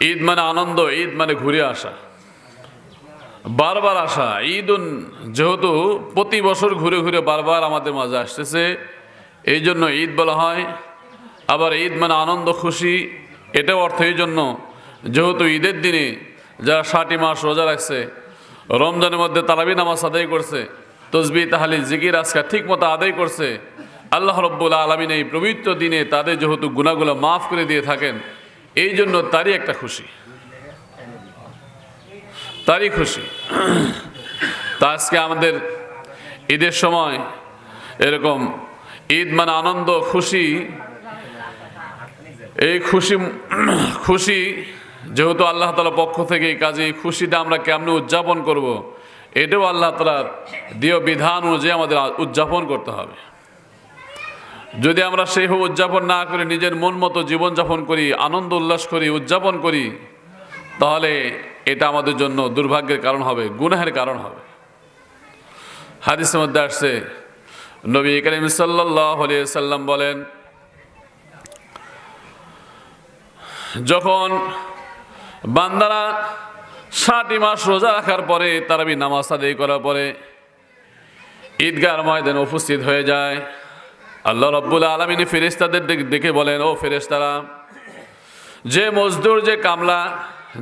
ঈদ মানে আনন্দ, ঈদ মানে ঘুরে আসা, বারবার আসা। যেহেতু প্রতি বছর ঘুরে ঘুরে বারবার আমাদের মাঝে আসতেছে, এই জন্য ঈদ বলা হয়। আবার ঈদ মানে আনন্দ খুশি, এটাও অর্থ এই জন্য যেহেতু ঈদের দিনে যারা 60 মাস রোজা রাখছে, রমজানের মধ্যে তারাবি নামাজ আদায় করছে, তসবিহ তাহলিল জিকির আজকার ঠিক মতো আদায় করছে, আল্লাহ রব্বুল আলামিন এই পবিত্র দিনে তাদের যেহেতু গুনাহগুলো মাফ করে দিয়ে থাকেন, এই জন্য তারই একটা খুশি, তারই খুশি। তা আজকে আমাদের ঈদের সময় এরকম ঈদ মানে আনন্দ খুশি, এই খুশি যেহেতু আল্লাহ তাআলার পক্ষ থেকে, এই কাজে এই খুশিটা আমরা কেমনে উদযাপন করব, এটাও আল্লাহ তাআলার দেয় বিধান অনুযায়ী আমাদের উদযাপন করতে হবে। যদি আমরা সেইভাবে উদযাপন না করে নিজের মন মতো জীবনযাপন করি, আনন্দ উল্লাস করি, উদযাপন করি, তাহলে এটা আমাদের জন্য দুর্ভাগ্যের কারণ হবে, গুনাহের কারণ হবে। হাদিসের মধ্যে আসছে, নবী করিম সাল্লাল্লাহু আলাইহি ওয়াসাল্লাম বলেন, যখন বান্দারা 60 মাস রোজা রাখার পরে, তারাবি নামাজ আদায় করার পরে ঈদগাহ ময়দানে উপস্থিত হয়ে যায়, আল্লাহ রাব্বুল আলামিন ফেরেশতাদের ডেকে বলেন, ও ফেরেশতারা, যে মজদুর, যে কামলা,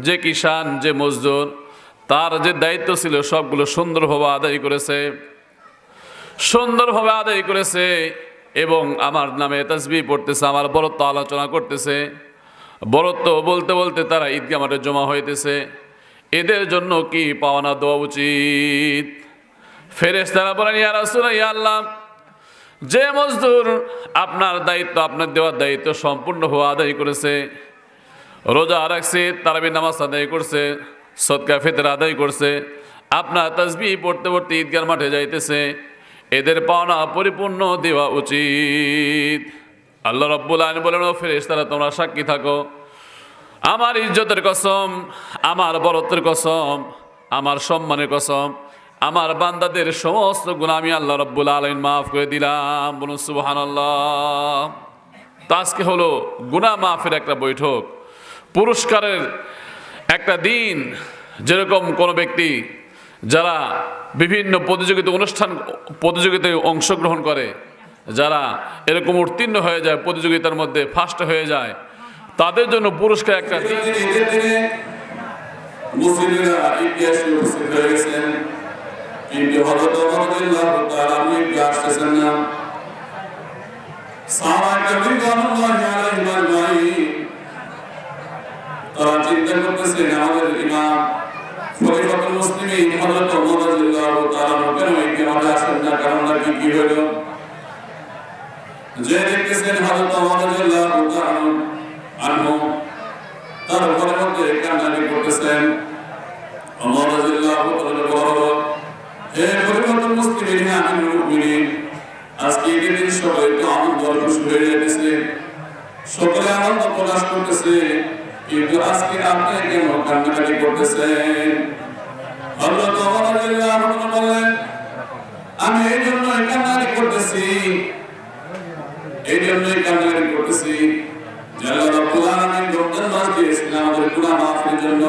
যে কিষান, যে মজদুর, তার যে দায়িত্ব ছিল সবগুলো সুন্দরভাবে আদায় করেছে, সুন্দরভাবে আদায় করেছে এবং আমার নামে তাসবিহ পড়তেছে, আমার বরত্ব আলোচনা করতেছে, বরত্ব বলতে বলতে তারা ঈদগাহ মাঠে জমা হইতেছে, এদের জন্য কি পাওনা দেওয়া উচিত? ফেরেশতারা বলেন, ইয়া রাসূলুল্লাহ, ইয়া আল্লাহ, যে মজদুর আপনার দায়িত্ব, আপনার দেওয়ার দায়িত্ব সম্পূর্ণভাবে আদায় করেছে, রোজা রাখছে, তারাবি নামাজ আদায় করছে, সদকা ফিতর আদায় করছে, আপনার তাসবিহ পড়তে পড়তে ঈদগাহ মাঠে যাইতেছে, এদের পাওনা পরিপূর্ণ দেওয়া উচিত। আল্লাহ রাব্বুল আলামিন বলেন, ও ফেরেশতারা, তোমরা সাক্ষী থাকো, আমার ইজ্জতের কসম, আমার বরত্বের কসম, আমার সম্মানের কসম, আমার বান্দাদের সমস্ত গুনাহ আমি আল্লাহ রাব্বুল আলামিন মাফ করে দিলাম। বলুন সুবহানাল্লাহ। তা আজকে হলো গুনাহ মাফের একটা বৈঠক, পুরস্কারের একটা দিন। যেরকম কোনো ব্যক্তি যারা বিভিন্ন প্রতিযোগিতায় অংশগ্রহণ করে, যারা এরকম উত্তীর্ণ হয়ে যায়, প্রতিযোগিতার মধ্যে ফার্স্ট হয়ে যায়, তাদের জন্য পুরস্কার একটা দিন। মুসলিমরা ইতিহাসে উপস্থিত হয়ে গেছেন, কিন্তু হযরত ওমর রাদিয়াল্লাহু তাআলা আনহু আসতেছেন না। সাহাবায়ে রিদওয়ানুল্লাহি আলাইহিম আজমাইন তারা চিন্তা করতেছেন, আমাদের ইমাম খলিফাতুল মুসলিমিন হযরত ওমর রাদিয়াল্লাহু তাআলা কেন ইমামে আসেন না, কারণটা কি হলো? যে দেখতেছেন হযরত ওমর রাদিয়াল্লাহু তাআলা আনহু তার ঘরের মধ্যে কান্নাকাটি করতেছেন। ওমর রাদিয়াল্লাহু তাআলা বলেন, হে খলিফাতুল মুসলিমিন, হে আমিরুল মুমিনিন, আজকে এই দিন সবাই তো আনন্দ খুশি হয়ে যাচ্ছে, সকলে আনন্দ প্রকাশ করতেছে, কিন্তু আজকে আপনি কেন কান্নাকাটি করতেছেন? হযরত ওমর রাদিয়াল্লাহু তাআলা বলেন, আমি এই জন্যই কান্নাকাটি করতেছি, এই জন্যই কান্নাকাটি করতেছি যে আল্লাহ রাব্বুল আলামিন রমজান মাস দিয়েছেন আমাদের গুনাহ মাফের জন্য।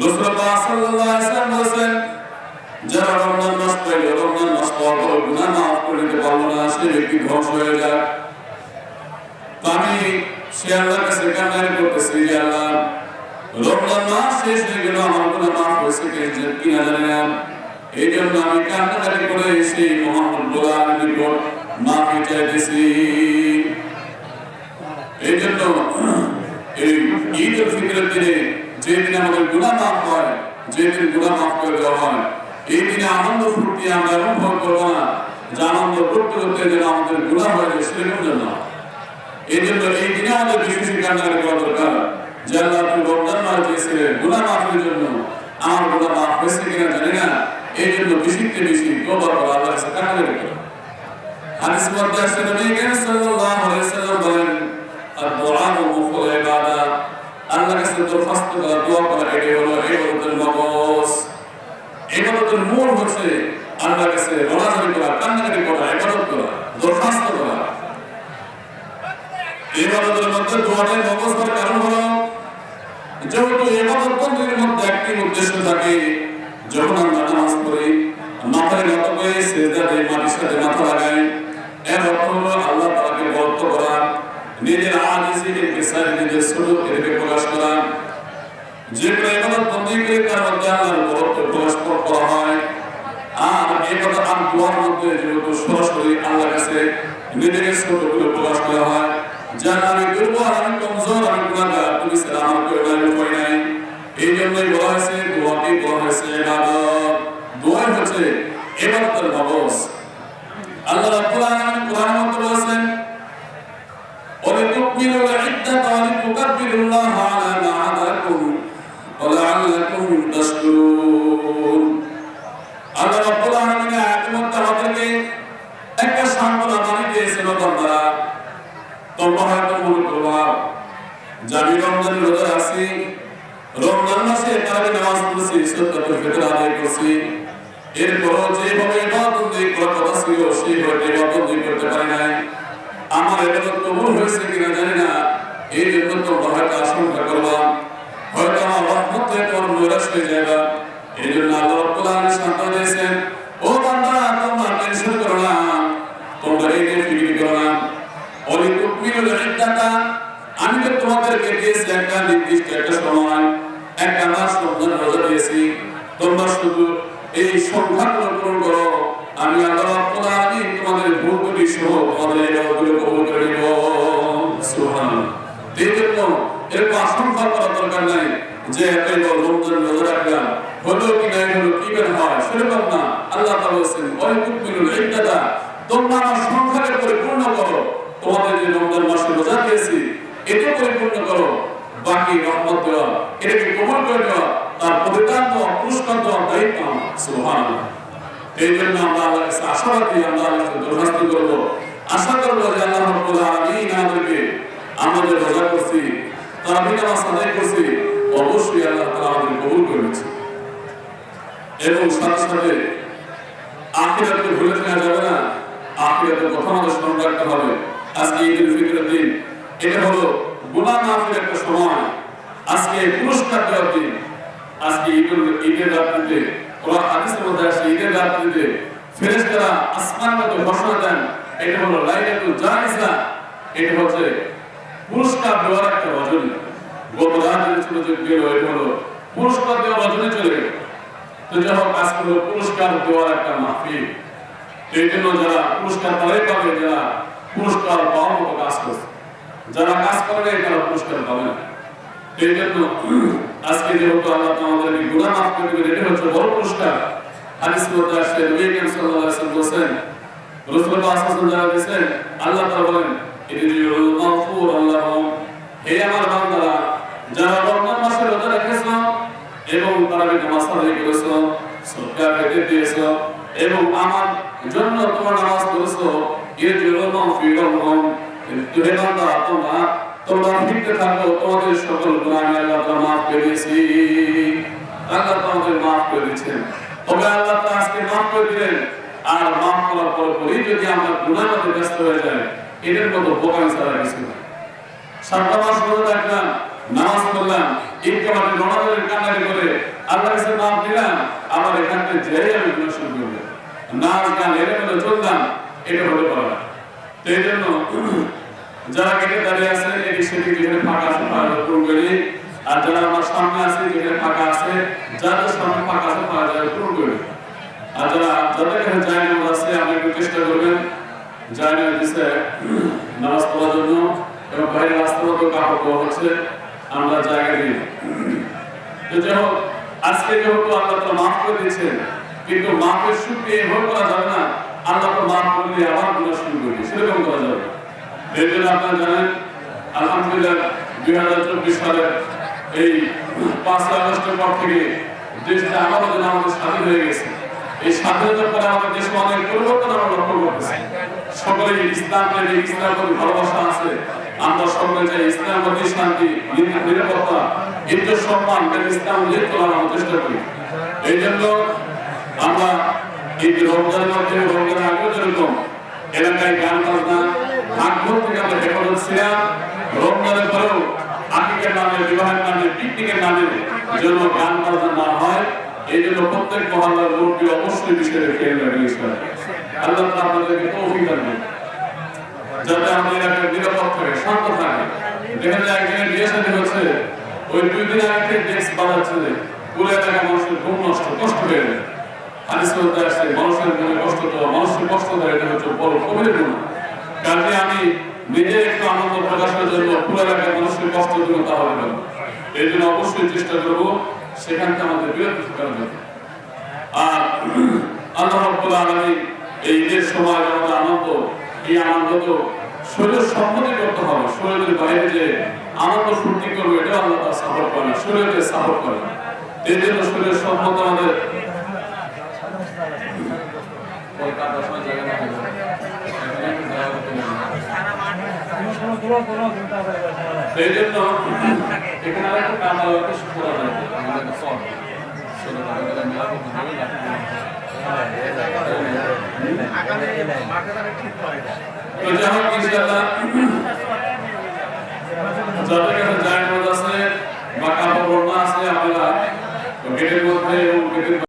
রাসূলুল্লাহ সাল্লাল্লাহু আলাইহি ওয়াসাল্লাম বলেছেন, যারা রমজান মাস পাইল, রমজান মাস পাওয়ার পর গুনাহ মাফ করে দিতে পারল না, সে ব্যক্তি ধ্বংস হয়ে যায়। আমি সে আল্লাহর কাছে কান্নাকাটি করতেছি যে আল্লাহ, রমজান মাস শেষ হয়ে গেল, আমার গুনাহ মাফ হয়েছে কিনা জানি না, এই জন্য আমি কান্নাকাটি করে সেই মহান রব্বুল আলামিনের নিকট মাফি চাইতেছি। এই জন্য এই ঈদ উল ফিতরের দিনে, যেদিন আমাদের গুনাহ মাফ হয়, যেদিন গুনাহ মাফ করে দেওয়া হয়, এই দিনে আনন্দ ফুর্তি আমরা অনুভব করবো না, যে আনন্দ করতে করতে যেন আমাদের গুনাহ হয়ে যায়, সেরকম জন্য। এই জন্য এই দিনে আমাদের বেশি বেশি কান্নাকাটি করা দরকার যে আল্লাহ, তুমি রমজান মাস দিয়েছিলেন গুনাহ মাফের জন্য, আমার গুনাহ মাফ হয়েছে কিনা জানি না, এই জন্য বেশিতে বেশি তওবা করা, আল্লাহর কাছে কান্নাকাটি করা। হাদিসের মধ্যে আসছে, নবী করিম সাল্লাল্লাহু আলাইহি ওয়াসাল্লাম বলেন, আদ-দুআ মুখুল ইবাদা, আল্লাহর কাছে দরখাস্ত করা, দোয়া করা, এটাই হলো ইবাদতের মগজ। ইবাদতের মূল হচ্ছে আল্লাহর কাছে রোনাজারি করা, কান্নাকাটি করা, ইবাদত করা, দরখাস্ত করা। ইবাদতের মধ্যে দোয়াটাই মগজ হওয়ার কারণ হলো একটি উদ্দেশ্য থাকে, যখন আমরা নামাজ পড়ি মাথায় নত করে সিজদাতে মাটির সাথে মাথা লাগাই, এর অর্থ হলো আল্লাহ তাআলাকে বরকত করা, নিজের আজিজি ইনকিসারি, নিজের সুলুক এটাকে প্রকাশ করা। যে কোনো ইবাদত বন্দী করে তার মধ্যে আল্লাহর বরকত প্রকাশ করা হয়। আর এই কথা আর দোয়ার মধ্যে যেহেতু সরাসরি আল্লাহর কাছে নিজেকে ছোট করে প্রকাশ করা হয়, যার আমি দুর্বল, আমি কমজোর, আমি গুনাহগার, তুমি ছাড়া আমার কেউ নাই, উপায় নাই। এই জন্যই বলা হয়েছে দোয়াকে বলা হয়েছে ইবাদত। দোয়া হচ্ছে ইবাদতের মগজ। আল্লাহ রাব্বুল আলামিন কোরআনের মধ্যে বলেছেন, وَلِتُكْمِلُوا الْعِدَّةَ وَلِتُكَبِّرُوا اللَّهَ عَلَى مَا هَدَاكُمْ وَلَعَلَّكُمْ تَشْكُرُونَ। আল্লাহ রাব্বুল আলামিন আয়াতের মধ্যে আমাদেরকে একটা সান্ত্বনা বাণী দিয়েছেন, বান্দারা তোমরা হয়তো মনে করবা যে আমি রমজানের রোজা আছি, রমজান মাসে তারাবি নামাজ পড়ছি, সাদকাতুল ফিতর আদায় করছি, এরপরও যেভাবে ইবাদত করার কথা ছিল সেইভাবে ইবাদত করতে পারি নাই, আমার ইবাদত কবুল হয়েছে কিনা জানি না। এই জন্য তোমরা হয়তো আশঙ্কা করবা হয়তো আমার রহমত থেকে তোমার নৈরাশ হয়ে যাবে। এই জন্য আল্লাহ রাব্বুল আলামিন সান্ত্বনা দিয়েছেন, ও বান্দা তোমরা টেনশন করো না, তোমরা এই নিয়ে ফিকির করো না। ওয়ালিতুকমিলুল ইদ্দাতা, আমি তো তোমাদেরকে দিয়েছি একটা নির্দিষ্ট একটা সময়, একটা মাস রমজান রোজা দিয়েছি, তোমরা শুধু এই সংখ্যাগুলো পূরণ করো, আমি আল্লাহ রাব্বুল আলামিন তোমাদের ভুলগুলি সহ তোমাদের ইবাদতগুলো কবুল করে নিব। সুবহানাল্লাহ। এই জন্য এরকম আশঙ্কা করার দরকার নাই যে এতই রমজান রোজা রাখলাম, হলো কি নাই হলো কি বের হয়, সেরকম না। আল্লাহ তাআলা বলেছেন, ওয়ালিতুকমিলুল ইদ্দাতা, তোমরা আমার সংখ্যাকে পরিপূর্ণ করো, তোমাদের যে রমজান মাসে রোজা দিয়েছি এটা পরিপূর্ণ করো, বাকি রহমত দেওয়া, এটাকে কবুল করে দেওয়া, তার প্রতিদান দেওয়া, পুরস্কার দেওয়া দায়িত্ব আমার। সুবহানাল্লাহ। এই জন্য আমরা আল্লাহর কাছে আশাবাদী, আমরা আল্লাহর কাছে দরখাস্ত করবো, আশা করবো যে আল্লাহ রাব্বুল আলামিন আমাদেরকে, আমাদের রোজা করছি, তারাবি নামাজ আদায় করছি, অবশ্যই আল্লাহ তাআলা আমাদের কবুল করে নিচ্ছে। এবং সাথে সাথে আখিরাতকে ভুলে যাওয়া যাবে না, আখিরাতের কথা আমাদের স্মরণ রাখতে হবে। আজকে ঈদুল ফিতরের দিন, এটা হলো গুনাহ মাফের একটা সময়, আজকে পুরস্কার দেওয়ার দিন। আজকে ঈদের রাত্রিতে কোরআন হাদিসের মধ্যে আসে, ঈদের রাত্রিতে ফেরেশতারা আসমানের মধ্যে ঘোষণা দেন, এটা হলো লাইলাতুল জাইজা, এটা হচ্ছে পুরস্কার দেওয়ার একটা রজনী। গত রাত যে ছিল যে গেল, এটা হলো পুরস্কার দেওয়ার রজনী চলে গেল। তো যখন কাজ করলো পুরস্কার দেওয়ার একটা মাহফিল, এই জন্য যারা পুরস্কার তারাই পাবে যারা পুরস্কার পাওয়ার মতো কাজ করছে, যারা কাজ করে তারা পুরস্কার পাবে না। এই জন্য আজকে যেহেতু আল্লাহ আমাদেরকে গুনাহ মাফ করে দিবেন, এটা হচ্ছে বড় পুরস্কার। হাদিসের মধ্যে আসছে, নবী করিম সাল্লাল্লাহু আলাইহি ওয়াসাল্লাম বলেছেন, রাসূলুল্লাহ সাল্লাল্লাহু আলাইহি ওয়াসাল্লাম বলেছেন, আল্লাহ তাআলা বলেন, ইদরিউল মাগফুর আল্লাহুম, হে আমার বান্দারা যারা রমজান মাসে রোজা রেখেছো এবং তারাবি নামাজ আদায় করেছো, সদকা ফিতর দিয়েছো এবং আমার জন্য তোমরা নামাজ পড়েছো, ইদরিউল মাগফির আল্লাহুম, হে বান্দা তোমরা ফিরতে থাকো, তোমাদের সকল গুনাহ আল্লাহ তাআলা মাফ করে দিয়েছি। আল্লাহ তোমাদের মাফ করে দিয়েছেন। তবে আল্লাহ তাআলা আজকে মাফ করে দিলেন, আর মাফ করার পরই যদি আমরা গুনাহের মধ্যে ব্যস্ত হয়ে যাই, এটার মতো বোকামি ছাড়া কিছু না। 7টা মাস রোজা রাখলাম, নামাজ পড়লাম, ঈদ কামাতে রমজানের কান্নাকাটি করে আল্লাহর কাছে মাফ দিলাম, আবার এখান থেকে যেই আমি গুনাহ শুরু করব, নাচ গান এগুলো চললাম, এটা হতে পারে না। এই জন্য যারা কেটে দাঁড়িয়ে আছে, এটি সেটি যেখানে ফাঁকা আছে পূরণ করি, আর যারা আমার সামনে আছে যেখানে ফাঁকা আছে, যাদের সামনে ফাঁকা আছে তারা পূরণ করি। আর যাদের কাছে যায় নামাজ আছে, আপনি একটু চেষ্টা করবেন যায় না দিচ্ছে নামাজ পড়ার জন্য, এবং বাইরে রাস্তার মতো কাপড় দেওয়া হচ্ছে, আমরা জায়গা দিই। তো যাই হোক, আজকে যেহেতু আল্লাহ তো মাফ করে দিয়েছেন, কিন্তু মাফের সুখে এভাবে করা যাবে না আল্লাহ তো মাফ করলে আবার গুনাহ শুরু করবে, সেরকম করা যাবে। এই জন্য আপনারা জানেন, আলহামদুলিল্লাহ 2024 সালের এই 5 আগস্টের পর থেকে দেশটা আমাদের স্বাধীন হয়ে গেছে। এই স্বাধীনতার পরে আমাদের দেশে অনেক পরিবর্তন আমরা লক্ষ্য করতেছি। সকলে ইসলাম প্রেমী, ইসলামের প্রতি ভালোবাসা আছে, আমরা সকলে চাই ইসলামের প্রতি শান্তি, নিরাপত্তা, ইজ্জত, সম্মান, ইসলাম লিপ্ত করার চেষ্টা করি। এই জন্য আমরা এই রমজানের মধ্যে, রমজানের আগেও যেরকম এলাকায় গান বাজনা আগ্রহ থেকে আমরা হেফাজত ছিলাম, রমজানের পরেও আকিকের নামে, বিবাহের নামে, পিকনিকের নামে যেন গান বাজনা না হয়, এই জন্য প্রত্যেক মহল্লার লোককে অবশ্যই বিষয়টা খেয়াল রাখবে। আল্লাহ তাআলা আমাদেরকে তৌফিক দান করুন যাতে আমাদের একটা নিরাপদ থাকে, শান্ত থাকে। দেখা যায় একদিনের বিয়ে শাদী হচ্ছে, ওই 2 দিন আগে থেকে ডেস্ক বাজাচ্ছে, পুরো এলাকার মানুষের ঘুম নষ্ট, কষ্ট হয়ে যায়। হাদিস বলতে আসছে মানুষের মনে কষ্ট দেওয়া, মানুষের কষ্ট দেওয়া, এটা হচ্ছে বড় কবিরা গুনাহ। কাজে আমি নিজে একটু আনন্দ প্রকাশের জন্য পুরো এলাকার মানুষের কষ্ট দেবো, তা হবে না। এই জন্য অবশ্যই চেষ্টা করবো সেখান থেকে আমাদের বিরত করা যাবে। আর আল্লাহ রাব্বুল আলামিন এই ঈদের সময় আমাদের আনন্দ, এই আনন্দ তো শরীরের সম্মতি করতে হবে। শরীরের বাইরে যে আনন্দ ফুর্তি করবো এটা আল্লাহ তাআলা সাপোর্ট করে না, শরীরকে সাপোর্ট করে না। এই জন্য শরীরের সম্মত আমাদের এই জন্য এখানে আরেকটা কাজ আমাকে করা যায়, আমাদের সব তো যাই হোক ইনশাআল্লাহ যাদের